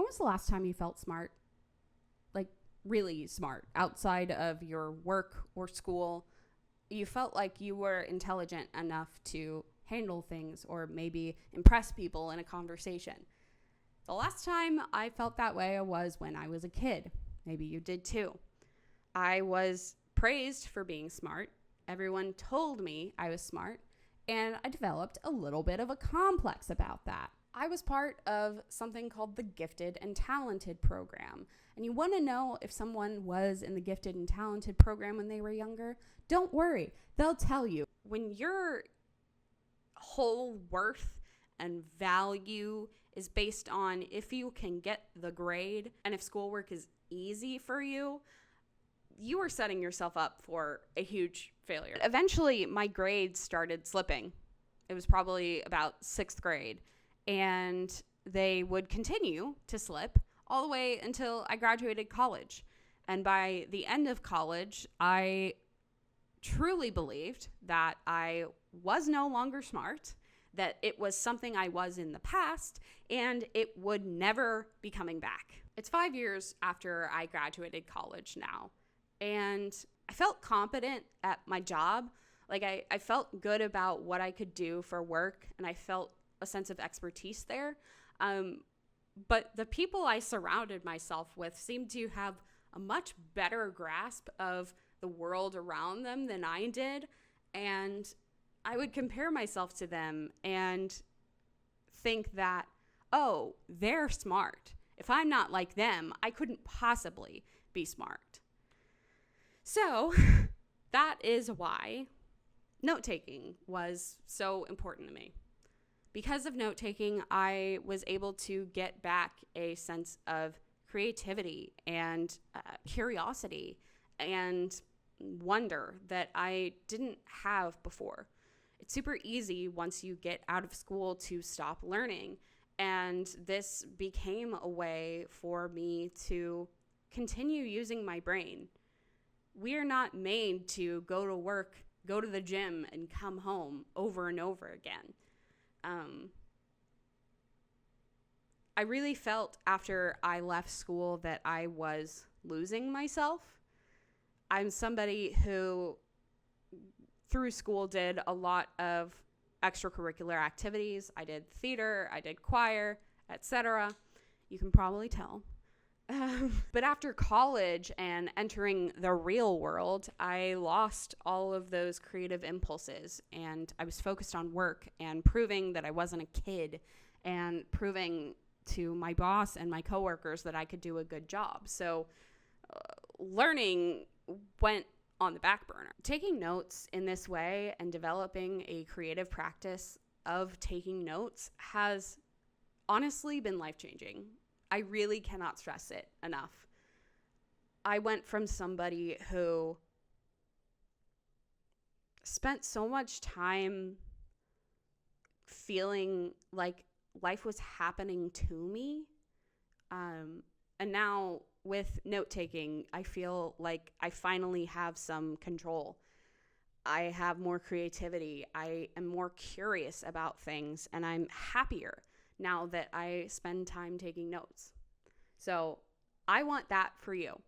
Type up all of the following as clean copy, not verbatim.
When was the last time you felt smart? Like really smart outside of your work or school? You felt like you were intelligent enough to handle things or maybe impress people in a conversation. The last time I felt that way was when I was a kid. Maybe you did too. I was praised for being smart. Everyone told me I was smart, and I developed a little bit of a complex about that. I was part of something called the Gifted and Talented program. And you want to know if someone was in the Gifted and Talented program when they were younger? Don't worry, they'll tell you. When your whole worth and value is based on if you can get the grade and if schoolwork is easy for you, you are setting yourself up for a huge failure. Eventually, my grades started slipping. It was probably about 6th grade. And they would continue to slip all the way until I graduated college. And by the end of college, I truly believed that I was no longer smart, that it was something I was in the past, and it would never be coming back. It's 5 years after I graduated college now. And I felt competent at my job. Like I felt good about what I could do for work, and I felt a sense of expertise there. But the people I surrounded myself with seemed to have a much better grasp of the world around them than I did. And I would compare myself to them and think that, oh, they're smart. If I'm not like them, I couldn't possibly be smart. So that is why note-taking was so important to me. Because of note-taking, I was able to get back a sense of creativity and curiosity and wonder that I didn't have before. It's super easy once you get out of school to stop learning. And this became a way for me to continue using my brain. We are not made to go to work, go to the gym, and come home over and over again. I really felt after I left school that I was losing myself. I'm somebody who, through school, did a lot of extracurricular activities. I did theater, I did choir, etc. You can probably tell. But after college and entering the real world, I lost all of those creative impulses, and I was focused on work and proving that I wasn't a kid and proving to my boss and my coworkers that I could do a good job. So learning went on the back burner. Taking notes in this way and developing a creative practice of taking notes has honestly been life-changing. I really cannot stress it enough. I went from somebody who spent so much time feeling like life was happening to me. And now with note-taking, I feel like I finally have some control. I have more creativity. I am more curious about things, and I'm happier now that I spend time taking notes. So I want that for you.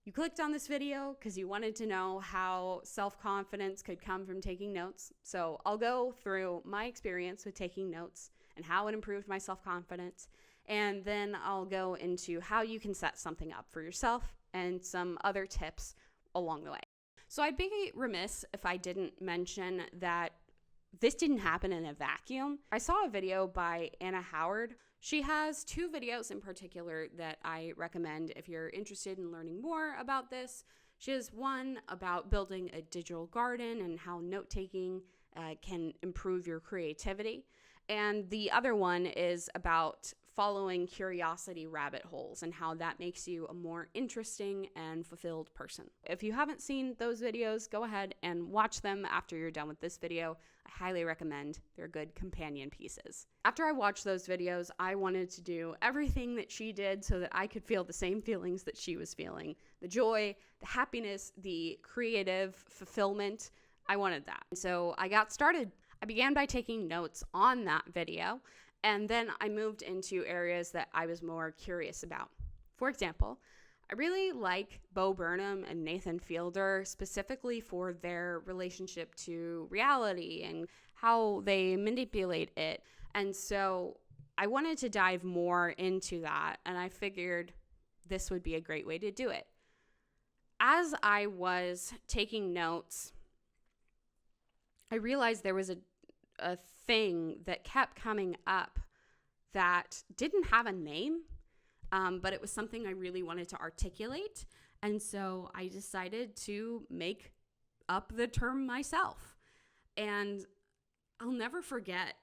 You clicked on this video because you wanted to know how self-confidence could come from taking notes. So I'll go through my experience with taking notes and how it improved my self-confidence. And then I'll go into how you can set something up for yourself and some other tips along the way. So I'd be remiss if I didn't mention that this didn't happen in a vacuum. I saw a video by Anna Howard. She has 2 videos in particular that I recommend if you're interested in learning more about this. She has one about building a digital garden and how note-taking can improve your creativity. And the other one is about following curiosity rabbit holes and how that makes you a more interesting and fulfilled person. If you haven't seen those videos, go ahead and watch them after you're done with this video. I highly recommend. They're good companion pieces. After I watched those videos, I wanted to do everything that she did so that I could feel the same feelings that she was feeling. The joy, the happiness, the creative fulfillment. I wanted that. So I got started. I began by taking notes on that video, And then I moved into areas that I was more curious about. For example, I really like Bo Burnham and Nathan Fielder, specifically for their relationship to reality and how they manipulate it. And so I wanted to dive more into that, and I figured this would be a great way to do it. As I was taking notes, I realized there was a thing that kept coming up that didn't have a name, but it was something I really wanted to articulate. And so I decided to make up the term myself. And I'll never forget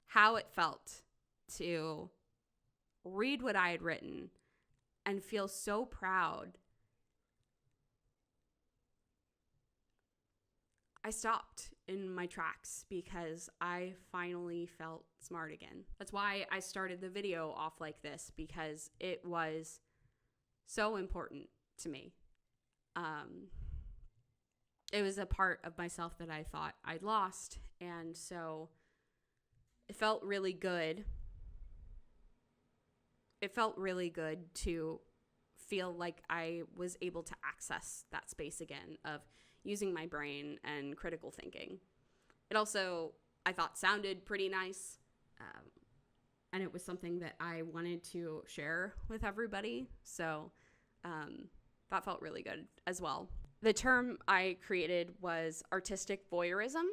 how it felt to read what I had written and feel so proud. I stopped in my tracks because I finally felt smart again. That's why I started the video off like this, because it was so important to me. It was a part of myself that I thought I'd lost, and so it felt really good. It felt really good to feel like I was able to access that space again of using my brain and critical thinking. It also, I thought, sounded pretty nice. And it was something that I wanted to share with everybody. So that felt really good as well. The term I created was artistic voyeurism.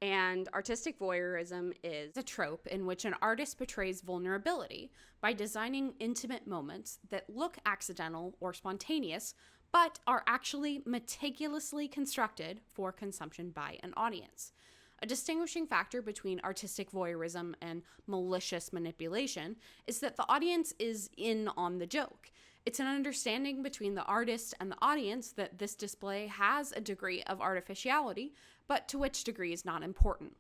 And artistic voyeurism is a trope in which an artist portrays vulnerability by designing intimate moments that look accidental or spontaneous, but are actually meticulously constructed for consumption by an audience. A distinguishing factor between artistic voyeurism and malicious manipulation is that the audience is in on the joke. It's an understanding between the artist and the audience that this display has a degree of artificiality, but to which degree is not important.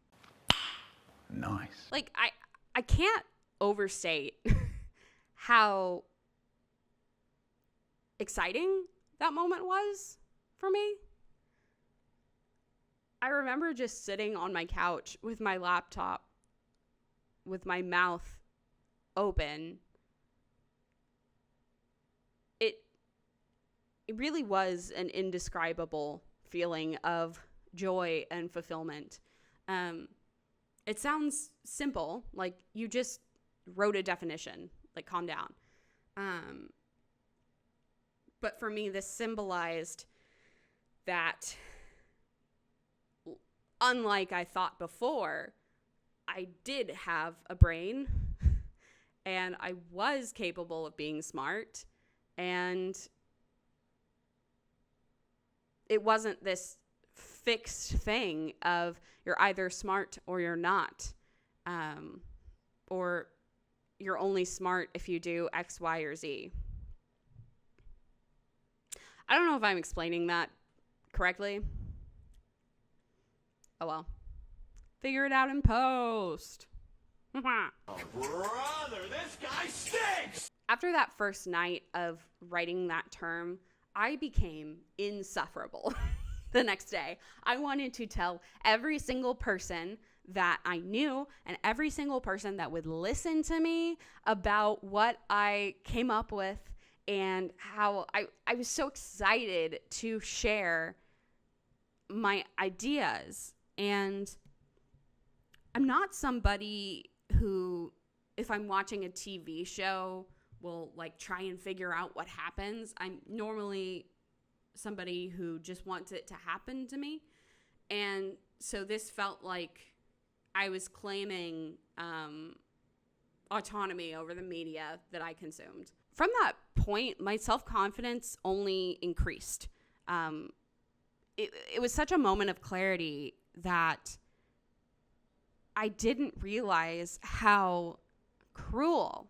Nice. Like, I can't overstate how exciting that moment was for me. I remember just sitting on my couch with my laptop, with my mouth open. It really was an indescribable feeling of joy and fulfillment. It sounds simple, like you just wrote a definition, like calm down. But for me, this symbolized that, unlike I thought before, I did have a brain and I was capable of being smart, and it wasn't this fixed thing of you're either smart or you're not, or you're only smart if you do X, Y, or Z. I don't know if I'm explaining that correctly. Oh well. Figure it out in post. Oh, brother, this guy stinks! After that first night of writing that term, I became insufferable the next day. I wanted to tell every single person that I knew and every single person that would listen to me about what I came up with and how I was so excited to share my ideas. And I'm not somebody who, if I'm watching a TV show, will like try and figure out what happens. I'm normally somebody who just wants it to happen to me. And so this felt like I was claiming autonomy over the media that I consumed. From that point, my self-confidence only increased. It was such a moment of clarity that I didn't realize how cruel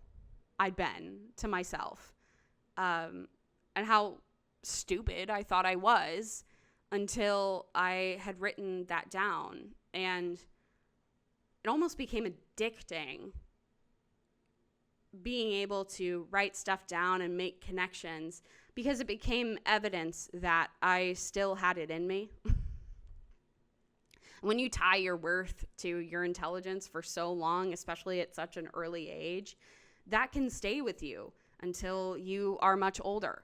I'd been to myself, and how stupid I thought I was until I had written that down. And it almost became addicting, being able to write stuff down and make connections, because it became evidence that I still had it in me. When you tie your worth to your intelligence for so long, especially at such an early age, that can stay with you until you are much older.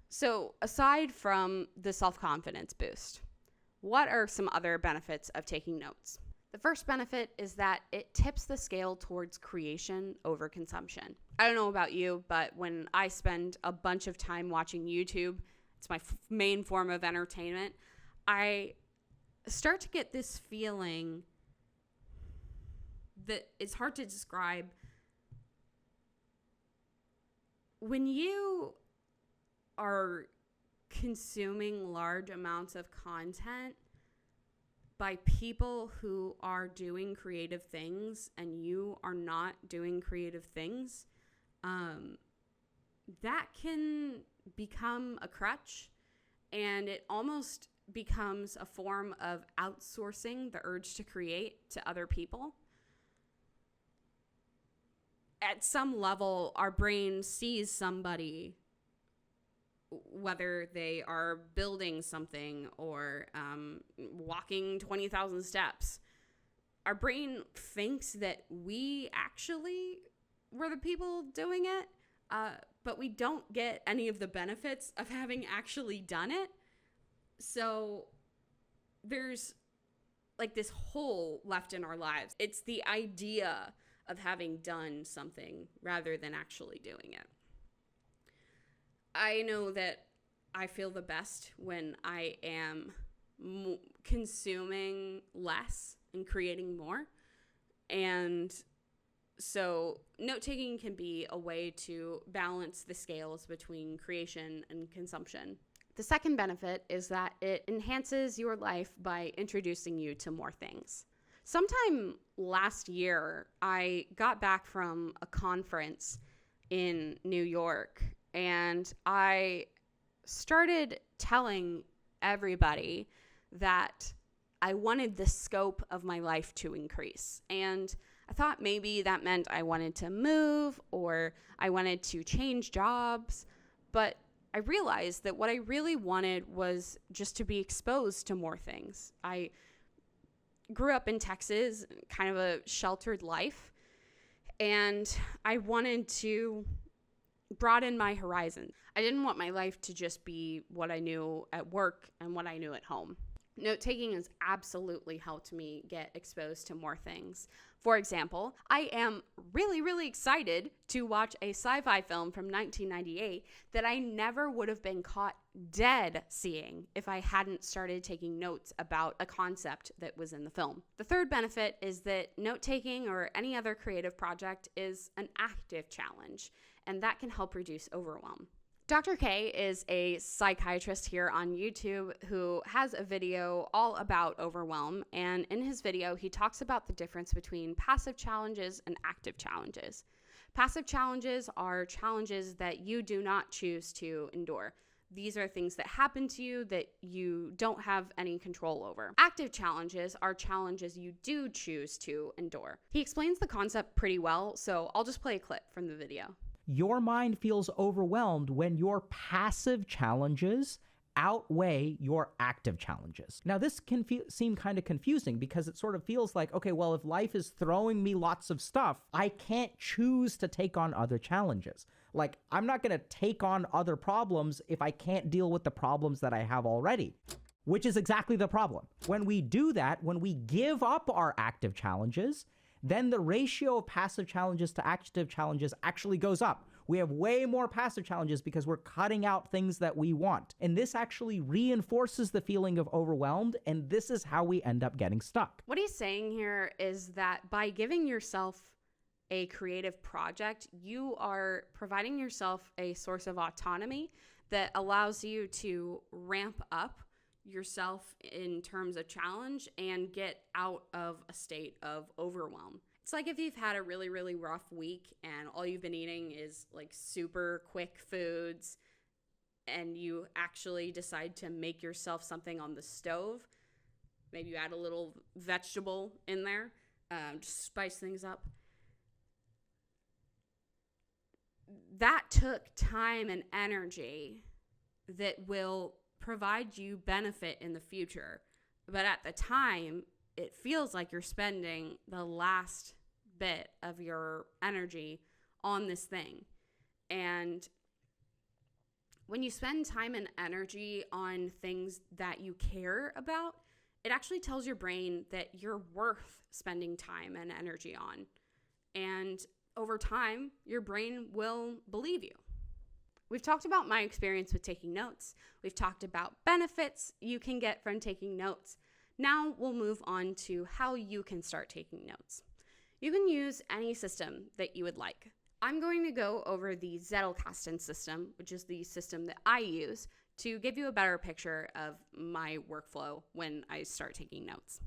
So aside from the self-confidence boost, what are some other benefits of taking notes? The first benefit is that it tips the scale towards creation over consumption. I don't know about you, but when I spend a bunch of time watching YouTube, it's my main form of entertainment, I start to get this feeling that it's hard to describe. When you are consuming large amounts of content by people who are doing creative things and you are not doing creative things, that can become a crutch, and it almost becomes a form of outsourcing the urge to create to other people. At some level, our brain sees somebody, whether they are building something or walking 20,000 steps, our brain thinks that we actually were the people doing it, but we don't get any of the benefits of having actually done it. So there's like this hole left in our lives. It's the idea of having done something rather than actually doing it. I know that I feel the best when I am consuming less and creating more. And so note-taking can be a way to balance the scales between creation and consumption. The second benefit is that it enhances your life by introducing you to more things. Sometime last year, I got back from a conference in New York, and I started telling everybody that I wanted the scope of my life to increase. And I thought maybe that meant I wanted to move or I wanted to change jobs. But I realized that what I really wanted was just to be exposed to more things. I grew up in Texas, kind of a sheltered life, and I wanted to broaden my horizon. I didn't want my life to just be what I knew at work and what I knew at home. Note-taking has absolutely helped me get exposed to more things. For example, I am really, really excited to watch a sci-fi film from 1998 that I never would have been caught dead seeing if I hadn't started taking notes about a concept that was in the film. The third benefit is that note-taking or any other creative project is an active challenge, and that can help reduce overwhelm. Dr. K is a psychiatrist here on YouTube who has a video all about overwhelm, and in his video, he talks about the difference between passive challenges and active challenges. Passive challenges are challenges that you do not choose to endure. These are things that happen to you that you don't have any control over. Active challenges are challenges you do choose to endure. He explains the concept pretty well, so I'll just play a clip from the video. Your mind feels overwhelmed when your passive challenges outweigh your active challenges. Now, this can seem kind of confusing because it sort of feels like, okay, well, if life is throwing me lots of stuff, I can't choose to take on other challenges. Like, I'm not going to take on other problems if I can't deal with the problems that I have already, which is exactly the problem. When we do that, when we give up our active challenges, then the ratio of passive challenges to active challenges actually goes up. We have way more passive challenges because we're cutting out things that we want. And this actually reinforces the feeling of overwhelmed, and this is how we end up getting stuck. What he's saying here is that by giving yourself a creative project, you are providing yourself a source of autonomy that allows you to ramp up yourself in terms of challenge and get out of a state of overwhelm. It's like if you've had a really, really rough week and all you've been eating is like super quick foods and you actually decide to make yourself something on the stove. Maybe you add a little vegetable in there, just spice things up. That took time and energy that will provide you benefit in the future. But at the time, it feels like you're spending the last bit of your energy on this thing. And when you spend time and energy on things that you care about, it actually tells your brain that you're worth spending time and energy on. And over time, your brain will believe you. We've talked about my experience with taking notes. We've talked about benefits you can get from taking notes. Now we'll move on to how you can start taking notes. You can use any system that you would like. I'm going to go over the Zettelkasten system, which is the system that I use to give you a better picture of my workflow when I start taking notes.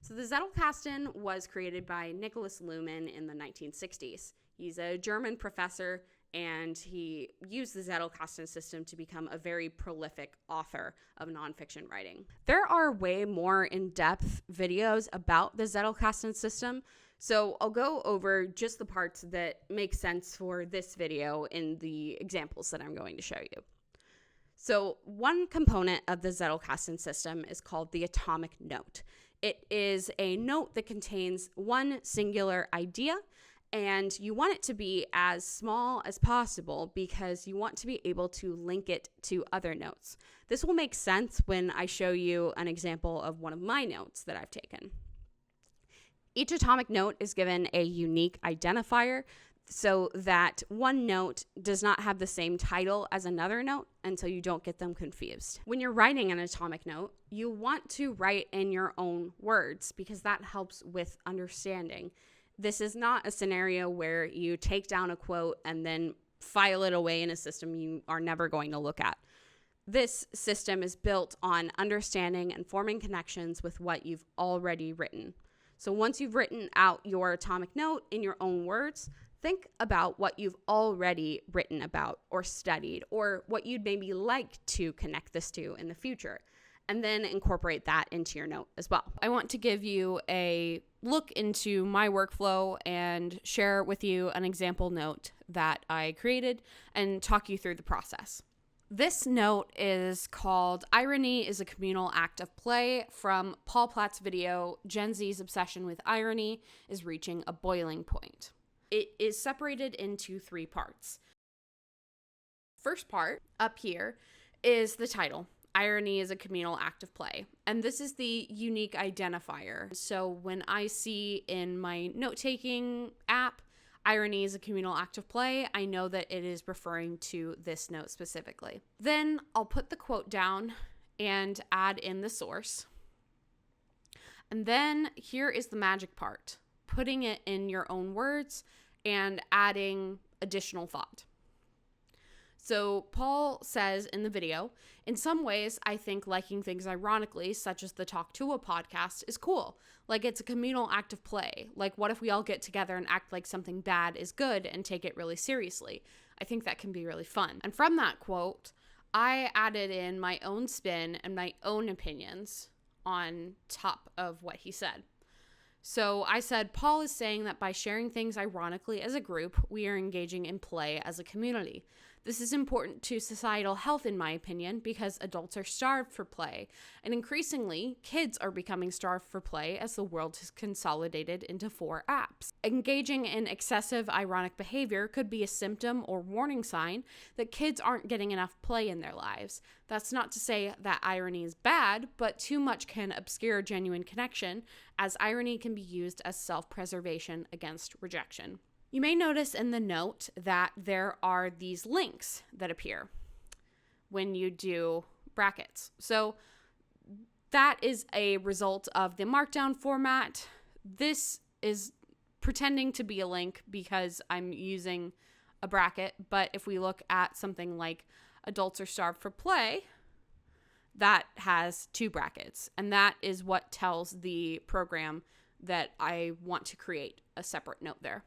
So the Zettelkasten was created by Nicholas Luhmann in the 1960s. He's a German professor, and he used the Zettelkasten system to become a very prolific author of nonfiction writing. There are way more in-depth videos about the Zettelkasten system, so I'll go over just the parts that make sense for this video in the examples that I'm going to show you. So one component of the Zettelkasten system is called the atomic note. It is a note that contains one singular idea, and you want it to be as small as possible because you want to be able to link it to other notes. This will make sense when I show you an example of one of my notes that I've taken. Each atomic note is given a unique identifier so that one note does not have the same title as another note, and so you don't get them confused. When you're writing an atomic note, you want to write in your own words because that helps with understanding. This is not a scenario where you take down a quote and then file it away in a system you are never going to look at. This system is built on understanding and forming connections with what you've already written. So once you've written out your atomic note in your own words, think about what you've already written about or studied, or what you'd maybe like to connect this to in the future, and then incorporate that into your note as well. I want to give you a look into my workflow and share with you an example note that I created and talk you through the process. This note is called "Irony is a Communal Act of Play" from Paul Platt's video, "Gen Z's Obsession with Irony is Reaching a Boiling Point." It is separated into 3 parts. First part, up here, is the title. Irony is a communal act of play. And this is the unique identifier. So when I see in my note-taking app, irony is a communal act of play, I know that it is referring to this note specifically. Then I'll put the quote down and add in the source. And then here is the magic part, putting it in your own words and adding additional thought. So Paul says in the video, "In some ways, I think liking things ironically, such as the Talk to a podcast, is cool. Like it's a communal act of play. Like what if we all get together and act like something bad is good and take it really seriously? I think that can be really fun." And from that quote, I added in my own spin and my own opinions on top of what he said. So I said, Paul is saying that by sharing things ironically as a group, we are engaging in play as a community. This is important to societal health, in my opinion, because adults are starved for play. And increasingly, kids are becoming starved for play as the world has consolidated into 4 apps. Engaging in excessive ironic behavior could be a symptom or warning sign that kids aren't getting enough play in their lives. That's not to say that irony is bad, but too much can obscure genuine connection, as irony can be used as self-preservation against rejection. You may notice in the note that there are these links that appear when you do brackets. So that is a result of the markdown format. This is pretending to be a link because I'm using a bracket, but if we look at something like adults are starved for play, that has 2 brackets, and that is what tells the program that I want to create a separate note there.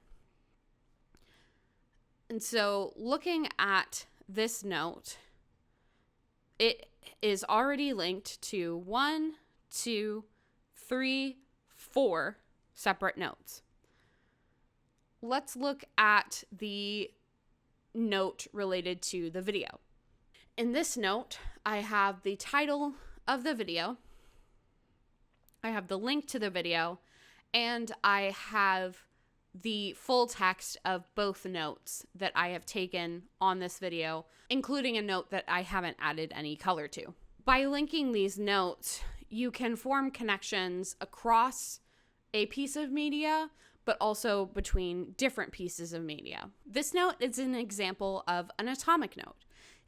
And so looking at this note, it is already linked to 1, 2, 3, 4 separate notes. Let's look at the note related to the video. In this note, I have the title of the video, I have the link to the video, and I have the full text of both notes that I have taken on this video, including a note that I haven't added any color to. By linking these notes, you can form connections across a piece of media, but also between different pieces of media. This note is an example of an atomic note.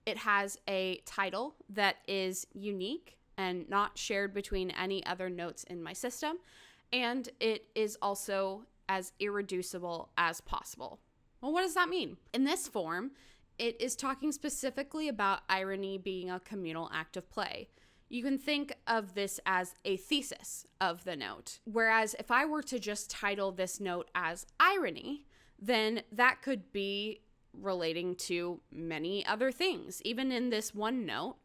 It has a title that is unique and not shared between any other notes in my system, and it is also as irreducible as possible. Well, what does that mean? In this form, it is talking specifically about irony being a communal act of play. You can think of this as a thesis of the note. Whereas if I were to just title this note as irony, then that could be relating to many other things. Even in this one note,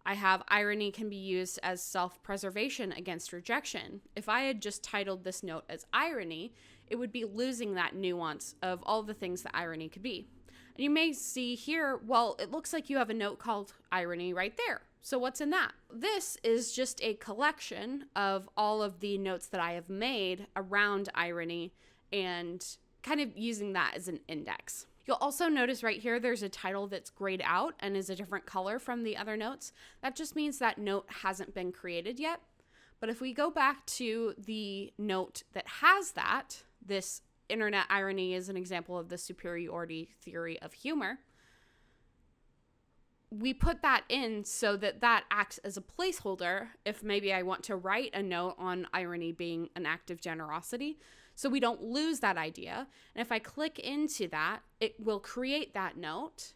I have irony can be used as self-preservation against rejection. If I had just titled this note as irony, it would be losing that nuance of all the things that irony could be. And you may see here, well, it looks like you have a note called irony right there. So what's in that? This is just a collection of all of the notes that I have made around irony and kind of using that as an index. You'll also notice right here there's a title that's grayed out and is a different color from the other notes. That just means that note hasn't been created yet. But if we go back to the note that has that, this internet irony is an example of the superiority theory of humor. We put that in so that that acts as a placeholder if maybe I want to write a note on irony being an act of generosity, so we don't lose that idea. And if I click into that, it will create that note,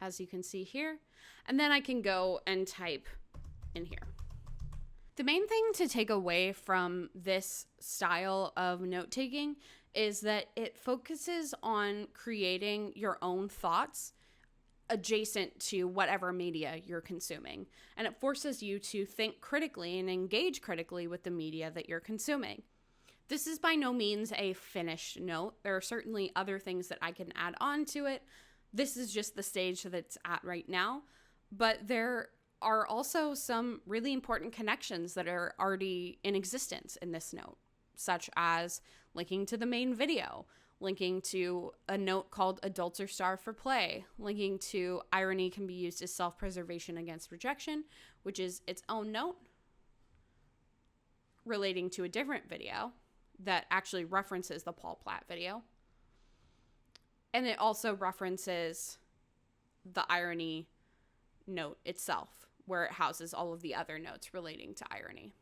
as you can see here, and then I can go and type in here. The main thing to take away from this style of note-taking is that it focuses on creating your own thoughts adjacent to whatever media you're consuming. And it forces you to think critically and engage critically with the media that you're consuming. This is by no means a finished note. There are certainly other things that I can add on to it. This is just the stage that it's at right now. But there are also some really important connections that are already in existence in this note, such as linking to the main video, linking to a note called Adults Are Starved for Play, linking to irony can be used as self-preservation against rejection, which is its own note, relating to a different video that actually references the Paul Platt video. And it also references the irony note itself, where it houses all of the other notes relating to irony.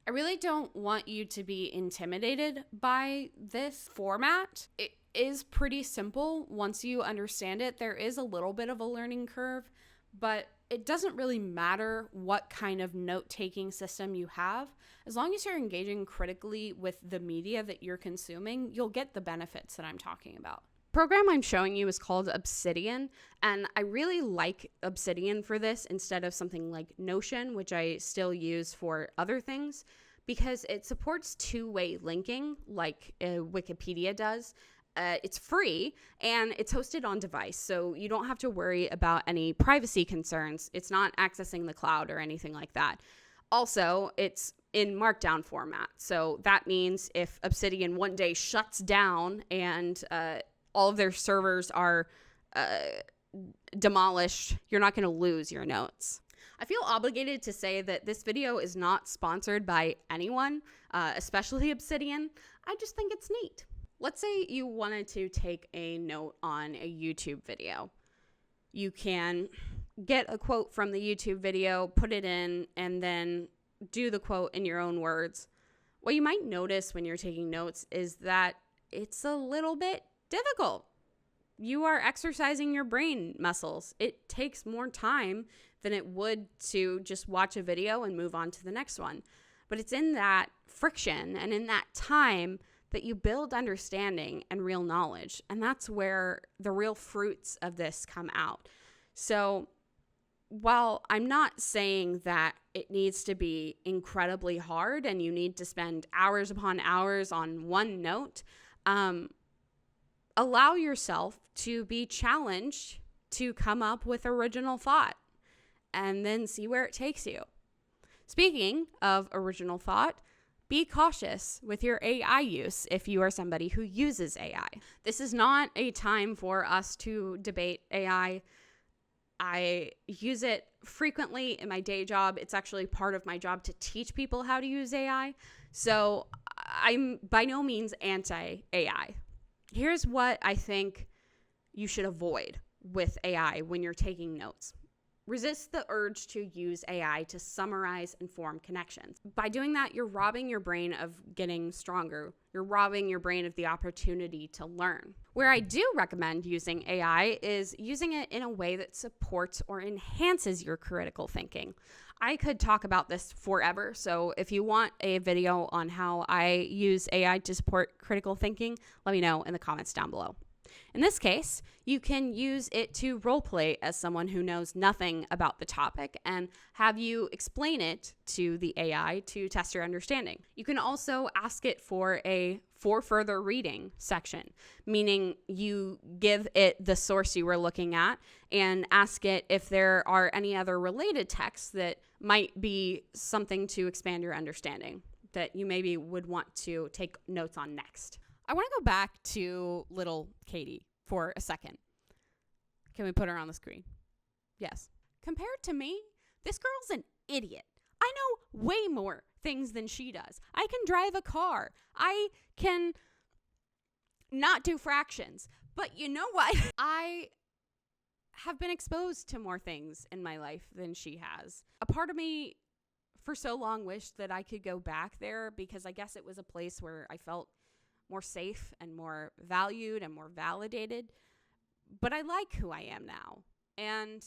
I really don't want you to be intimidated by this format. It is pretty simple once you understand it. There is a little bit of a learning curve, but it doesn't really matter what kind of note-taking system you have. As long as you're engaging critically with the media that you're consuming, you'll get the benefits that I'm talking about. The program I'm showing you is called Obsidian, and I really like Obsidian for this instead of something like Notion, which I still use for other things, because it supports two-way linking like Wikipedia does. It's free, and it's hosted on device, so you don't have to worry about any privacy concerns. It's not accessing the cloud or anything like that. Also, it's in Markdown format, so that means if Obsidian one day shuts down and all of their servers are demolished, you're not going to lose your notes. I feel obligated to say that this video is not sponsored by anyone, especially Obsidian. I just think it's neat. Let's say you wanted to take a note on a YouTube video. You can get a quote from the YouTube video, put it in, and then do the quote in your own words. What you might notice when you're taking notes is that it's a little bit difficult. You are exercising your brain muscles. It takes more time than it would to just watch a video and move on to the next one. But it's in that friction and in that time that you build understanding and real knowledge. And that's where the real fruits of this come out. So while I'm not saying that it needs to be incredibly hard and you need to spend hours upon hours on one note, allow yourself to be challenged to come up with original thought and then see where it takes you. Speaking of original thought, be cautious with your AI use if you are somebody who uses AI. This is not a time for us to debate AI. I use it frequently in my day job. It's actually part of my job to teach people how to use AI. So I'm by no means anti-AI. Here's what I think you should avoid with AI when you're taking notes. Resist the urge to use AI to summarize and form connections. By doing that, you're robbing your brain of getting stronger. You're robbing your brain of the opportunity to learn. Where I do recommend using AI is using it in a way that supports or enhances your critical thinking. I could talk about this forever, so if you want a video on how I use AI to support critical thinking, let me know in the comments down below. In this case, you can use it to roleplay as someone who knows nothing about the topic and have you explain it to the AI to test your understanding. You can also ask it for a for further reading section, meaning you give it the source you were looking at and ask it if there are any other related texts that might be something to expand your understanding that you maybe would want to take notes on next. I want to go back to little Katie for a second. Can we put her on the screen? Yes. Compared to me, this girl's an idiot. I know way more things than she does. I can drive a car. I can not do fractions. But you know what? I have been exposed to more things in my life than she has. A part of me for so long wished that I could go back there because I guess it was a place where I felt more safe and more valued and more validated. But I like who I am now. And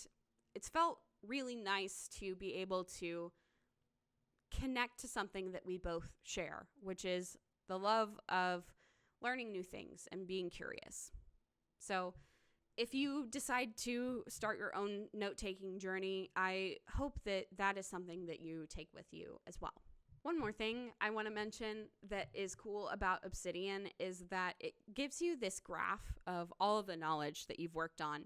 it's felt really nice to be able to connect to something that we both share, which is the love of learning new things and being curious. So if you decide to start your own note-taking journey, I hope that that is something that you take with you as well. One more thing I want to mention that is cool about Obsidian is that it gives you this graph of all of the knowledge that you've worked on,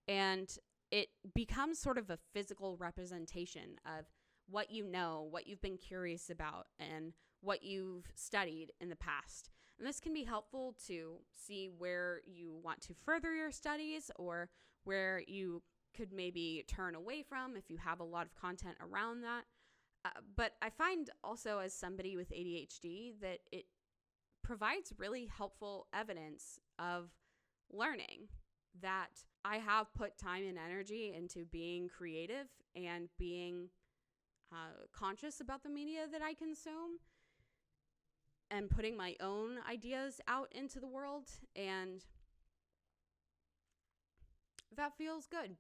and it becomes sort of a physical representation of what you know, what you've been curious about, and what you've studied in the past. And this can be helpful to see where you want to further your studies or where you could maybe turn away from if you have a lot of content around that. But I find also as somebody with ADHD that it provides really helpful evidence of learning, that I have put time and energy into being creative and being conscious about the media that I consume and putting my own ideas out into the world, and that feels good.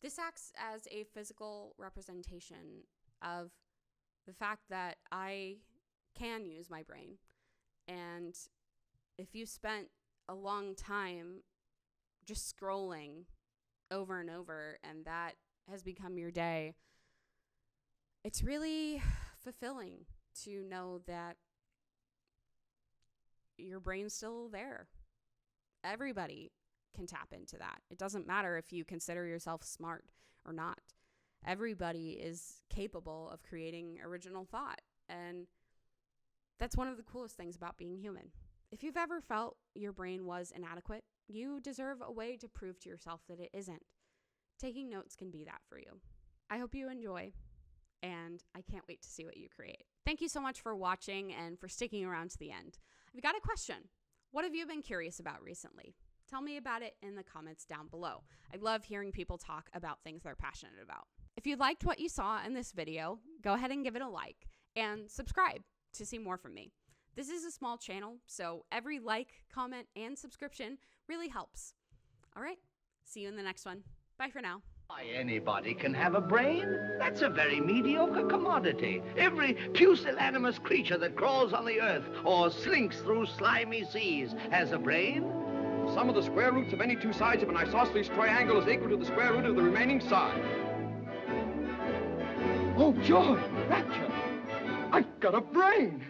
This acts as a physical representation of the fact that I can use my brain. And if you spent a long time just scrolling over and over and that has become your day, it's really fulfilling to know that your brain's still there. Everybody can tap into that. It doesn't matter if you consider yourself smart or not. Everybody is capable of creating original thought. And that's one of the coolest things about being human. If you've ever felt your brain was inadequate, you deserve a way to prove to yourself that it isn't. Taking notes can be that for you. I hope you enjoy, and I can't wait to see what you create. Thank you so much for watching and for sticking around to the end. I've got a question. What have you been curious about recently? Tell me about it in the comments down below. I love hearing people talk about things they're passionate about. If you liked what you saw in this video, go ahead and give it a like and subscribe to see more from me. This is a small channel, so every like, comment, and subscription really helps. All right, see you in the next one. Bye for now. Why, anybody can have a brain. That's a very mediocre commodity. Every pusillanimous creature that crawls on the earth or slinks through slimy seas has a brain. The sum of the square roots of any two sides of an isosceles triangle is equal to the square root of the remaining side. Oh, joy! Rapture! I've got a brain!